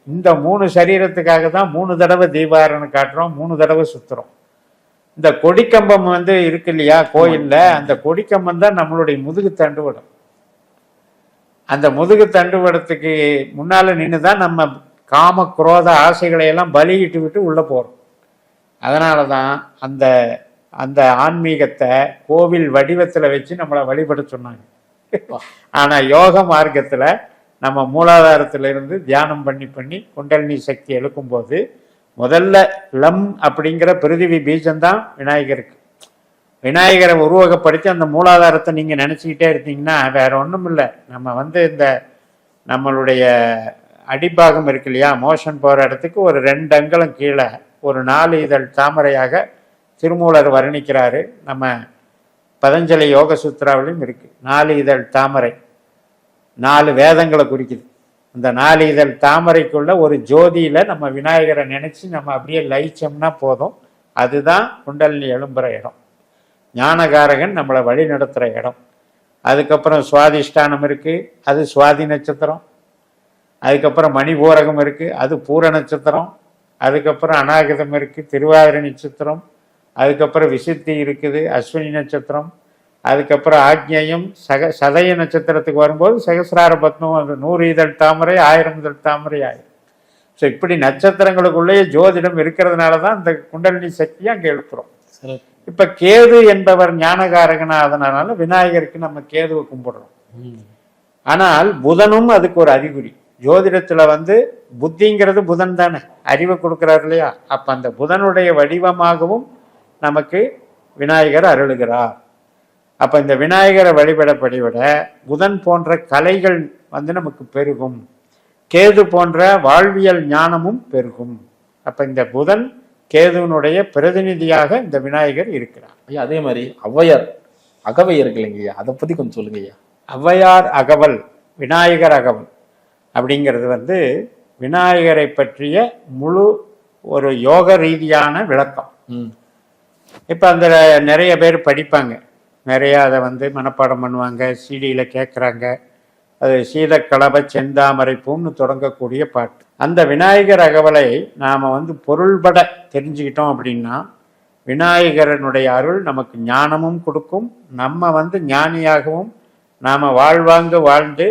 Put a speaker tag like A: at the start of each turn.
A: இந்த 3 சரீரத்துக்காக தான் 3 தடவை தீபாரணை காட்டுறோம், 3 தடவை சுத்துறோம். இந்த கொடிக்கம்பம் வந்து இருக்கு இல்லையா கோயில்ல, அந்த கொடிக்கம்பம் தான் நம்மளுடைய முதுகு தண்டுவடம். அந்த முதுகு தண்டுவடத்துக்கு முன்னால நின்று தான் நம்ம காம குரோத ஆசைகளை எல்லாம் பலியிட்டு விட்டு உள்ள போறோம். அதனால தான் அந்த அந்த ஆன்மீகத்தை கோவில் வடிவத்தில் வச்சு நம்மளை வழிபட சொன்னாங்க. ஆனா யோக மார்க்கத்துல நம்ம மூலாதாரத்திலிருந்து தியானம் பண்ணி பண்ணி குண்டலினி சக்தி எழுக்கும்போது முதல்ல லம் அப்படிங்கிற பிருதிவி பீஜம்தான் விநாயகருக்கு. விநாயகரை உருவகப்படுத்தி அந்த மூலாதாரத்தை நீங்க நினைச்சுக்கிட்டே இருந்தீங்கன்னா வேற ஒன்றும் இல்லை. நம்ம வந்து இந்த நம்மளுடைய அடிப்பாகம் இருக்கு இல்லையா, மோஷன் போகிற இடத்துக்கு ஒரு 2 அங்குலம் கீழே ஒரு 4 இதழ் தாமரையாக திருமூலர் வர்ணிக்கிறாரு. நம்ம பதஞ்சலி யோக சூத்ராவிலையும் இருக்கு. 4 இதழ் தாமரை 4 வேதங்களை குறிக்குது. அந்த 4 இதழ் தாமரைக்குள்ள ஒரு ஜோதியில நம்ம விநாயகரை நினைச்சு நம்ம அப்படியே லயிச்சோம்னா போதும். அதுதான் குண்டலினி எழும்புற இடம். ஞானகாரகன் நம்மளை வழி நடத்துகிற இடம். அதுக்கப்புறம் சுவாதிஷ்டானம் இருக்கு, அது சுவாதி நட்சத்திரம். அதுக்கப்புறம் மணிபூரகம் இருக்கு, அது பூர நட்சத்திரம். அதுக்கப்புறம் அநாகதம் இருக்கு, திருவாதிரை நட்சத்திரம். அதுக்கப்புறம் விசுத்தி இருக்குது, அஸ்வினி நட்சத்திரம். அதுக்கப்புறம் ஆக்ஞேயம் சதய நட்சத்திரத்துக்கு வரும்போது சகசிரார பத்மம், 100 இதழ் தாமரை 1000 இதழ் தாமரை ஆயிரும். ஸோ இப்படி நட்சத்திரங்களுக்குள்ளேயே ஜோதிடம் இருக்கிறதுனால தான் இந்த குண்டலினி சக்தியை அங்கே எழுப்புறோம். இப்ப கேது என்பவர் ஞானகாரகனா, அதனால விநாயகருக்கு நம்ம கேதுவை கும்பிடுறோம். ஆனால் புதனும் அதுக்கு ஒரு அறிகுறி. ஜோதிடத்துல வந்து புத்திங்கிறது புதன் தானே, அறிவை கொடுக்கிறார் இல்லையா. அப்ப அந்த புதனுடைய வடிவமாகவும் நமக்கு விநாயகர் அருளுகிறார். அப்ப இந்த விநாயகரை வழிபட புதன் போன்ற கலைகள் வந்து நமக்கு பெருகும், கேது போன்ற வாழ்வியல் ஞானமும் பெருகும். அப்ப இந்த புதன் கேதுவனுடைய பிரதிநிதியாக இந்த விநாயகர் இருக்கிறார்.
B: ஐயா அதே மாதிரி ஔவையார் அகவை இருக்கு இல்லைங்கய்யா, அதை பத்தி கொஞ்சம் சொல்லுங்க ஐயா.
A: ஔவையார் அகவல், விநாயகர் அகவல் அப்படிங்கிறது வந்து விநாயகரை பற்றிய முழு ஒரு யோக ரீதியான விளக்கம். இப்ப அந்த நிறைய பேர் படிப்பாங்க, நிறைய அதை வந்து மனப்பாடம் பண்ணுவாங்க, சிடியில கேட்குறாங்க. அது சீதக்கலப செந்தாமரை பூன்னு தொடங்கக்கூடிய பாட்டு. அந்த விநாயகர் அகவலை நாம் வந்து பொருள்பட தெரிஞ்சுக்கிட்டோம் அப்படின்னா விநாயகரனுடைய அருள் நமக்கு ஞானமும் கொடுக்கும். நம்ம வந்து ஞானியாகவும் நாம் வாழ்வாங்க வாழ்ந்து